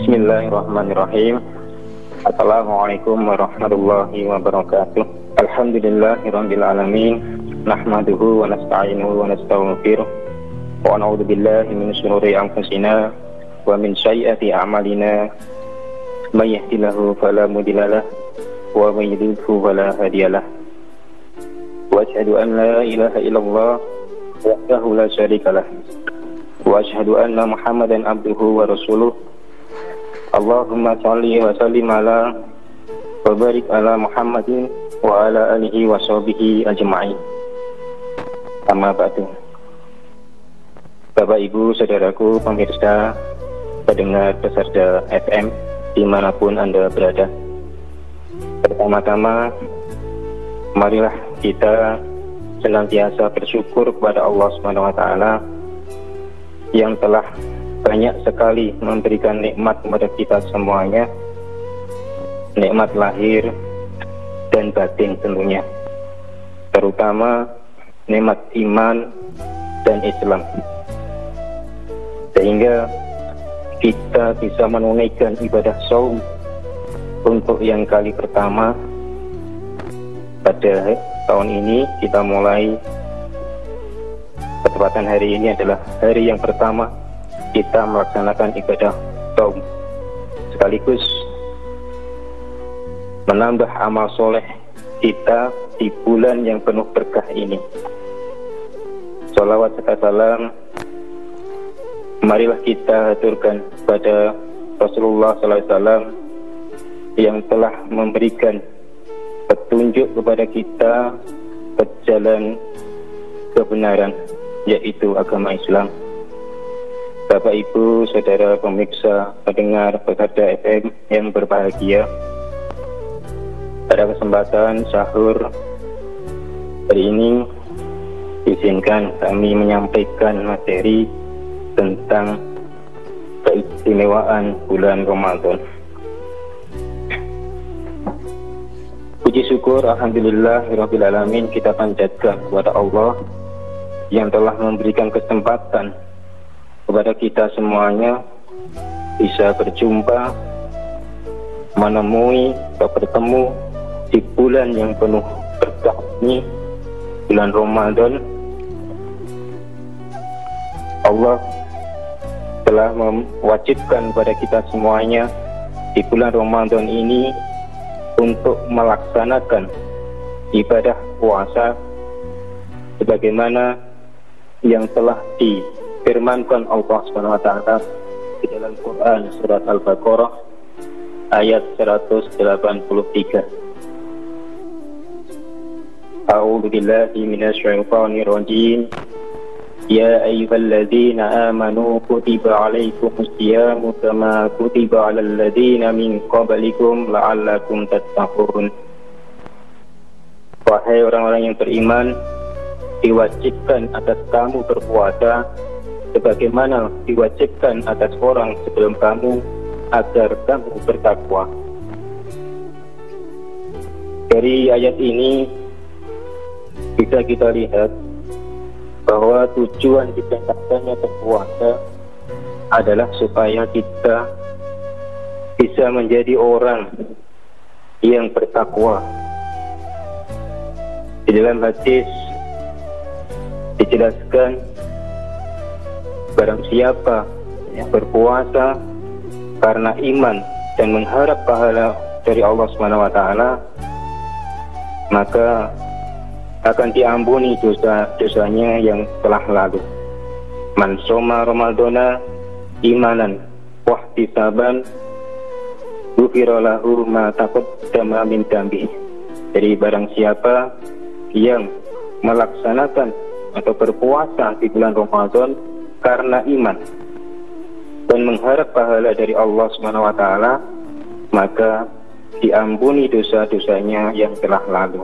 Bismillahirrahmanirrahim. Assalamualaikum warahmatullahi wabarakatuh. Alhamdulillahirabbil alamin. Nahmaduhu wa nasta'inuhu wa nastaghfiruh. Wa na'udzu billahi min shururi anfusina wa min sayyiati a'malina. May yahdihillahu fala mudhillalah wa may yudhlilhu fala hadiyalah. Wa asyhadu an la ilaha illallah wahdahu la syarikalah. Wa asyhadu anna Muhammadan abduhu wa rasuluh. Allahumma shalli wa sallim ala wa barik ala Muhammadin wa ala alihi wa sahbihi ajma'in. Amma ba'du. Bapak Ibu saudaraku pemirsa pendengar peserta FM dimanapun Anda berada, pertama-tama marilah kita senantiasa bersyukur kepada Allah SWT yang telah banyak sekali memberikan nikmat kepada kita semuanya, nikmat lahir dan batin tentunya, terutama nikmat iman dan Islam, sehingga kita bisa menunaikan ibadah shaum untuk yang kali pertama pada tahun ini. Kita mulai, ketepatan hari ini adalah hari yang pertama kita melaksanakan ibadah shaum, sekaligus menambah amal soleh kita di bulan yang penuh berkah ini. Sholawat serta salam marilah kita haturkan pada Rasulullah SAW yang telah memberikan petunjuk kepada kita ke jalan kebenaran, yaitu agama Islam. Bapak Ibu saudara pemirsa pendengar peserta FM yang berbahagia, pada kesempatan sahur hari ini izinkan kami menyampaikan materi tentang keistimewaan bulan Ramadan. Puji syukur alhamdulillahirabbil alamin kita panjatkan kepada Allah yang telah memberikan kesempatan kepada kita semuanya bisa berjumpa, menemui atau bertemu di bulan yang penuh berkah ini, bulan Ramadan. Allah telah mewajibkan kepada kita semuanya di bulan Ramadan ini untuk melaksanakan ibadah puasa sebagaimana yang telah difirmankan Allah SWT di dalam Quran surat Al-Baqarah ayat 183. A'udzu billahi minasyaitonir rajim. Ya ayyuhalladzina amanu kutiba 'alaikumus shiyamu kama kutiba 'alal ladzina min qablikum la'allakum tattaqun. Wahai orang-orang yang beriman, diwajibkan atas kamu berpuasa sebagaimana diwajibkan atas orang sebelum kamu agar kamu bertakwa. Dari ayat ini bisa kita lihat bahwa tujuan diperintahkannya berpuasa adalah supaya kita bisa menjadi orang yang bertakwa. Di dalam hadis dijelaskan, barang siapa yang berpuasa karena iman dan mengharap pahala dari Allah SWT, maka akan diampuni dosa-dosanya yang telah lalu. Man shoma ramadhana imanan wahtisaban ghufira lahu ma taqaddama min dambi. Jadi barang siapa yang melaksanakan atau berpuasa di bulan Ramadan karena iman dan mengharap pahala dari Allah SWT, maka diampuni dosa-dosanya yang telah lalu.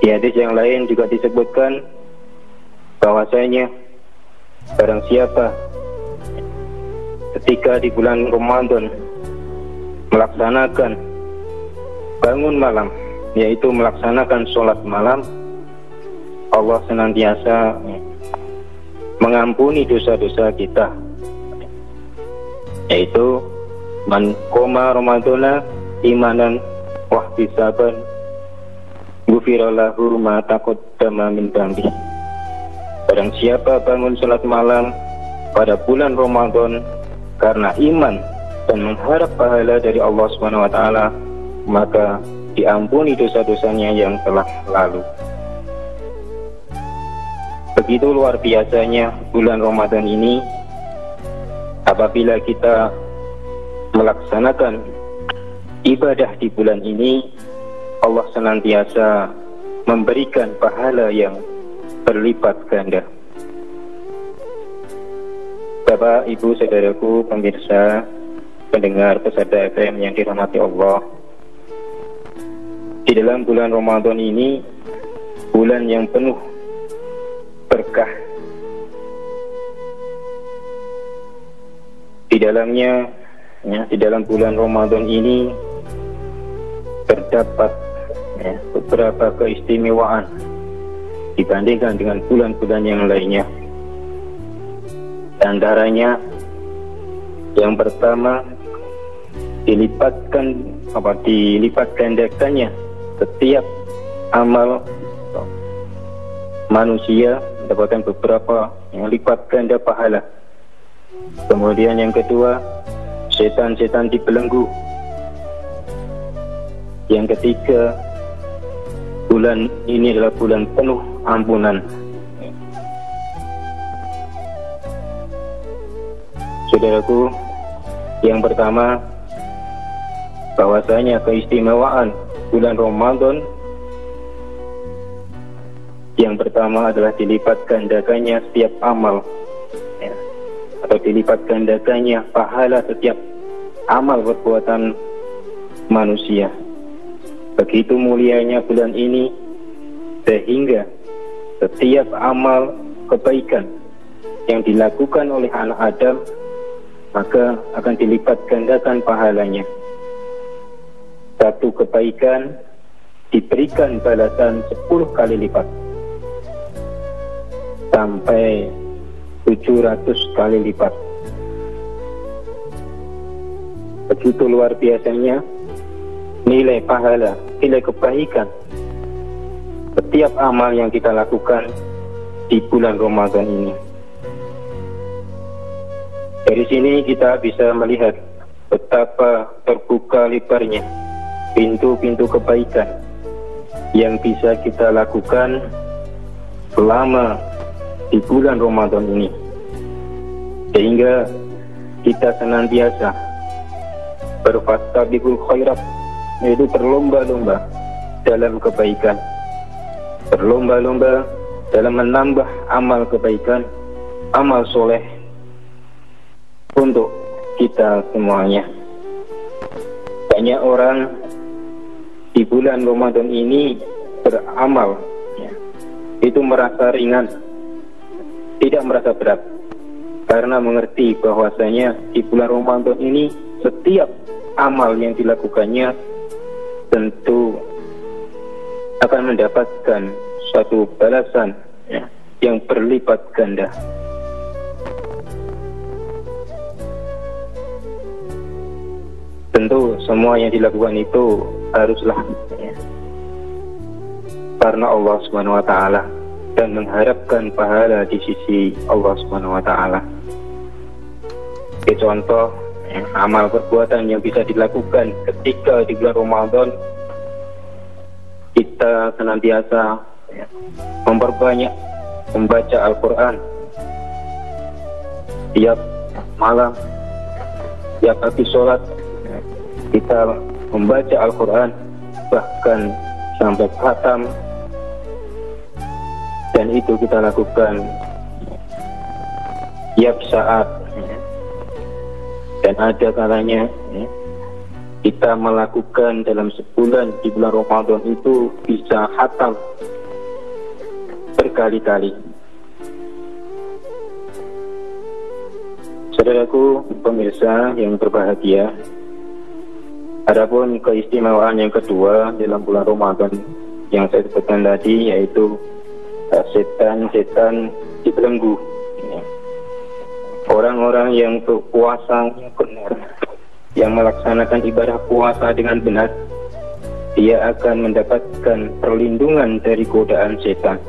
Di hadis yang lain juga disebutkan bahwasanya barang siapa ketika di bulan Ramadan melaksanakan bangun malam, yaitu melaksanakan sholat malam, Allah senantiasa mengampuni dosa-dosa kita. yaitu man qoma ramadhana imanan wahtisaban ghufira lahu ma taqaddama min dhanbi. Barang siapa bangun salat malam pada bulan Ramadan karena iman dan mengharap pahala dari Allah Subhanahu wa taala, maka diampuni dosa-dosanya yang telah lalu. Begitu luar biasanya bulan Ramadan ini. Apabila kita melaksanakan ibadah di bulan ini, Allah senantiasa memberikan pahala yang berlipat ganda. Bapak, Ibu, saudaraku, pemirsa, pendengar Pesada FM yang dirahmati Allah, di dalam bulan Ramadan ini, bulan yang penuh berkah. Di dalamnya, di dalam bulan Ramadan ini terdapat beberapa keistimewaan dibandingkan dengan bulan-bulan yang lainnya. Antaranya, yang pertama, dilipat gandakannya setiap amal manusia, mendapatkan beberapa yang lipat ganda pahala. Kemudian yang kedua, setan-setan dibelenggu. Yang ketiga, bulan ini adalah bulan penuh ampunan. Saudaraku, yang pertama, bahwasanya keistimewaan bulan Ramadan yang pertama adalah dilipat gandakannya setiap amal, atau dilipat gandakannya pahala setiap amal perbuatan manusia. Begitu mulianya bulan ini, sehingga setiap amal kebaikan yang dilakukan oleh anak Adam, maka akan dilipat gandakan pahalanya. Satu kebaikan diberikan balasan 10 kali lipat, sampai 700 kali lipat. Begitu luar biasanya nilai pahala, nilai kebaikan setiap amal yang kita lakukan di bulan Ramadan ini. Dari sini kita bisa melihat betapa terbuka lebarnya pintu-pintu kebaikan yang bisa kita lakukan selama di bulan Ramadan ini, sehingga kita senantiasa berfastabiqul khairat, yaitu berlomba-lomba dalam kebaikan, berlomba-lomba dalam menambah amal kebaikan, amal soleh untuk kita semuanya. Banyak orang di bulan Ramadan ini beramal, itu merasa ringan, tidak merasa berat, karena mengerti bahwasanya di bulan Ramadan ini setiap amal yang dilakukannya tentu akan mendapatkan suatu balasan yang berlipat ganda. Tentu semua yang dilakukan itu haruslah karena Allah Subhanahu wa taala dan mengharapkan pahala di sisi Allah Subhanahu wa taala. Contoh amal perbuatan yang bisa dilakukan ketika di bulan Ramadan, kita senantiasa memperbanyak membaca Al-Quran tiap malam, tiap habis sholat kita membaca Al-Quran, bahkan sampai khatam, dan itu kita lakukan tiap saat. Dan ada kalanya kita melakukan dalam sebulan di bulan Ramadan itu bisa khatam berkali-kali. Saudaraku pemirsa yang berbahagia, adapun keistimewaan yang kedua dalam bulan Ramadan yang saya sebutkan tadi, yaitu setan-setan dibelenggu. Orang-orang yang berpuasa yang benar, yang melaksanakan ibadah puasa dengan benar, dia akan mendapatkan perlindungan dari godaan setan.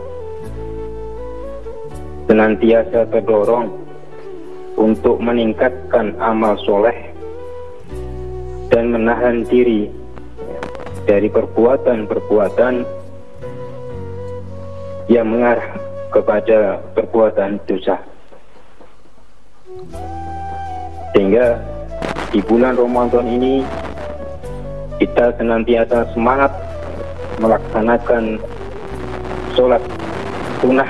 Senantiasa terdorong untuk meningkatkan amal soleh dan menahan diri dari perbuatan-perbuatan yang mengarah kepada perbuatan dosa. Sehingga di bulan Ramadan ini kita senantiasa semangat melaksanakan sholat sunnah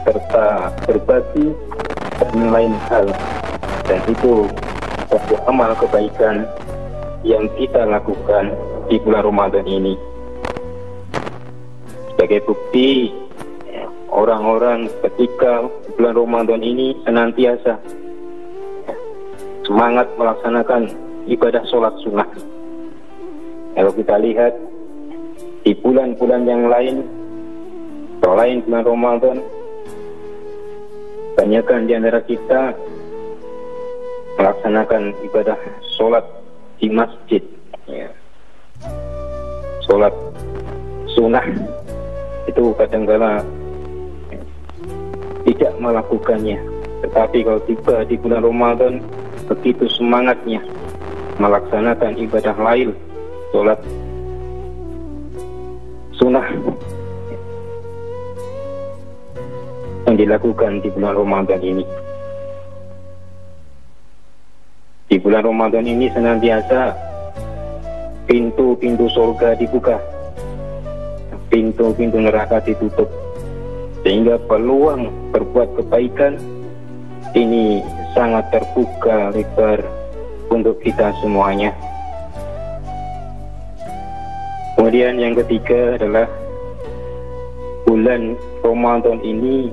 serta berbagi dan lain hal, dan itu satu amal kebaikan yang kita lakukan di bulan Ramadan ini. Sebagai bukti, orang-orang ketika bulan Ramadan ini senantiasa semangat melaksanakan ibadah sholat sunnah. Kalau kita lihat di bulan-bulan yang lain selain bulan Ramadan, banyakkan di antara kita melaksanakan ibadah sholat di masjid, ya. Sholat sunnah itu kadang-kala tidak melakukannya, tetapi kalau tiba di bulan Ramadan begitu semangatnya melaksanakan ibadah lain, sholat sunnah yang dilakukan di bulan Ramadan ini. Di bulan Ramadan ini senantiasa pintu-pintu surga dibuka, pintu-pintu neraka ditutup, sehingga peluang berbuat kebaikan ini sangat terbuka lebar untuk kita semuanya. Kemudian yang ketiga adalah bulan Ramadan ini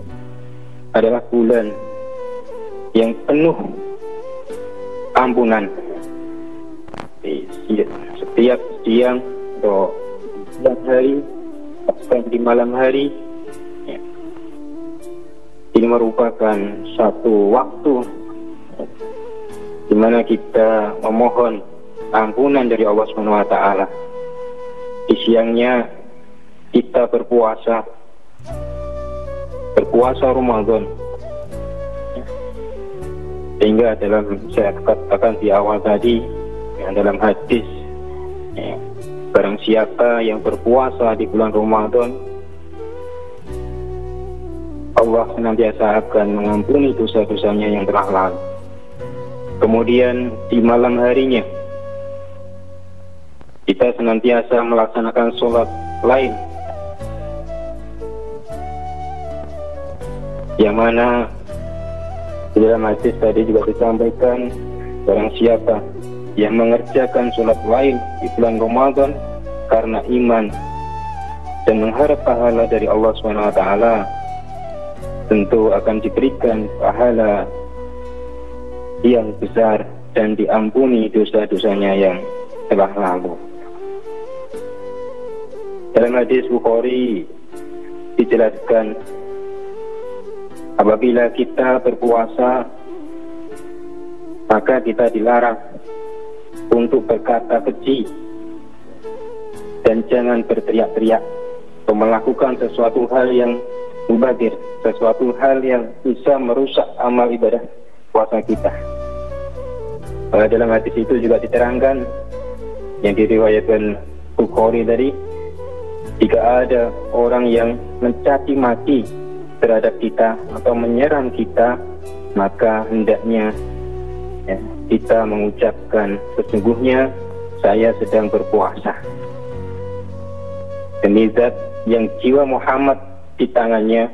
adalah bulan yang penuh ampunan. Setiap siang atau siang hari bahkan di malam hari, ya, ini merupakan satu waktu di mana kita memohon ampunan dari Allah SWT. Di siangnya kita berpuasa Ramadan, sehingga dalam saya katakan di awal tadi, yang dalam hadis, ya, barang siapa yang berpuasa di bulan Ramadan, Allah senantiasa akan mengampuni dosa-dosanya yang telah lalu. Kemudian di malam harinya kita senantiasa melaksanakan sholat lain, yang mana di dalam hadis tadi juga disampaikan, barang siapa yang mengerjakan sholat lain di bulan Ramadan karena iman dan mengharap pahala dari Allah SWT, tentu akan diberikan pahala yang besar dan diampuni dosa-dosanya yang telah lalu. Dalam hadis Bukhari dijelaskan, apabila kita berpuasa, maka kita dilarang untuk berkata keji dan jangan berteriak-teriak atau melakukan sesuatu hal yang mubazir, sesuatu hal yang bisa merusak amal ibadah puasa kita. Dalam hadis itu juga diterangkan, yang diriwayatkan Bukhari tadi, jika ada orang yang mencaci maki terhadap kita atau menyerang kita, maka hendaknya, ya, kita mengucapkan, sesungguhnya saya sedang berpuasa. Demi zat yang jiwa Muhammad di tangannya,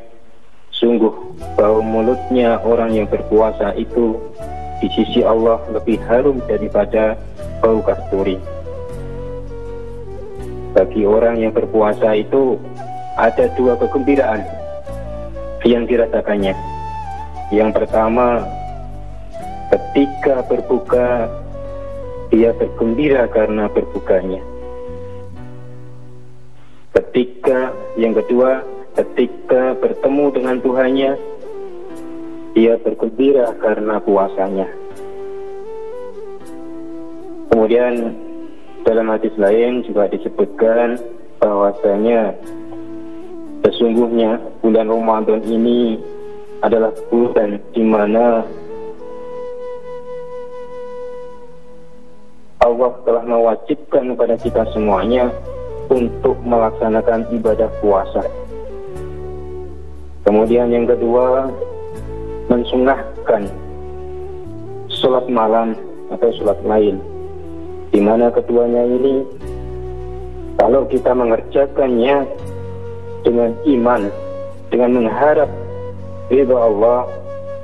sungguh bau mulutnya orang yang berpuasa itu di sisi Allah lebih harum daripada bau kasturi. Bagi orang yang berpuasa itu ada dua kegembiraan yang dirasakannya. Yang pertama, ketika berbuka dia bergembira karena berbukanya. Yang kedua, ketika bertemu dengan Tuhannya, dia bergembira karena puasanya. Kemudian dalam hadis lain juga disebutkan bahwasanya sesungguhnya bulan Ramadan ini adalah bulan di mana Allah telah mewajibkan kepada kita semuanya untuk melaksanakan ibadah puasa. Kemudian yang kedua, mensunahkan sholat malam atau sholat lail, di mana keduanya ini kalau kita mengerjakannya dengan iman, dengan mengharap ridha Allah,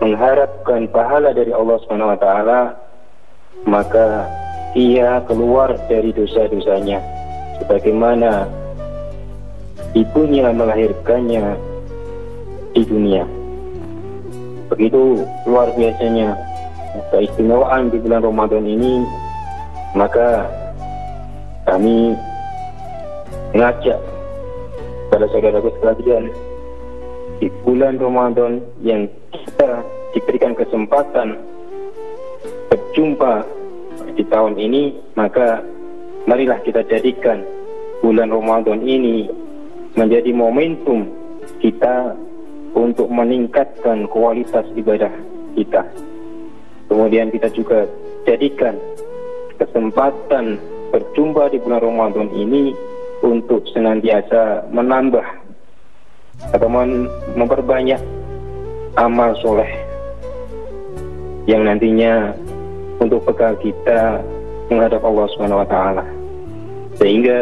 mengharapkan pahala dari Allah SWT, maka ia keluar dari dosa-dosanya sebagaimana ibunya melahirkannya di dunia. Begitu luar biasanya keistimewaan di bulan Ramadan ini. Maka kami mengajak pada saudaraku sekalian, di bulan Ramadan yang kita diberikan kesempatan berjumpa di tahun ini, maka marilah kita jadikan bulan Ramadan ini menjadi momentum kita untuk meningkatkan kualitas ibadah kita. Kemudian kita juga jadikan kesempatan berjumpa di bulan Ramadan ini untuk senantiasa menambah atau memperbanyak amal soleh yang nantinya untuk bekal kita menghadap Allah SWT. Sehingga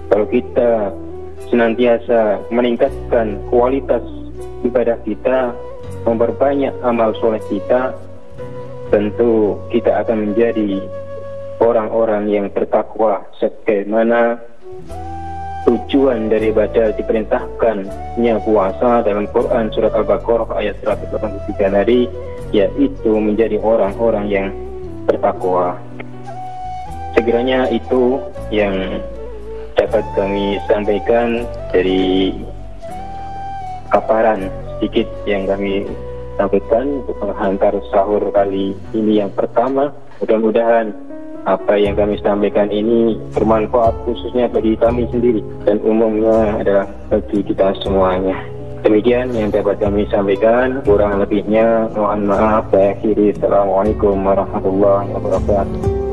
kalau kita senantiasa meningkatkan kualitas ibadah kita, memperbanyak amal soleh kita, tentu kita akan menjadi orang-orang yang bertakwa sebagaimana tujuan daripada diperintahkannya puasa dalam Quran surat Al-Baqarah ayat 183 tadi, yaitu menjadi orang-orang yang bertakwa. Sekiranya itu yang dapat kami sampaikan dari paparan sedikit yang kami sampaikan untuk menghantar sahur kali ini yang pertama. Mudah-mudahan apa yang kami sampaikan ini bermanfaat khususnya bagi kami sendiri dan umumnya adalah bagi kita semuanya. Demikian yang dapat kami sampaikan, kurang lebihnya mohon maaf. Saya akhiri. Assalamualaikum warahmatullahi wabarakatuh.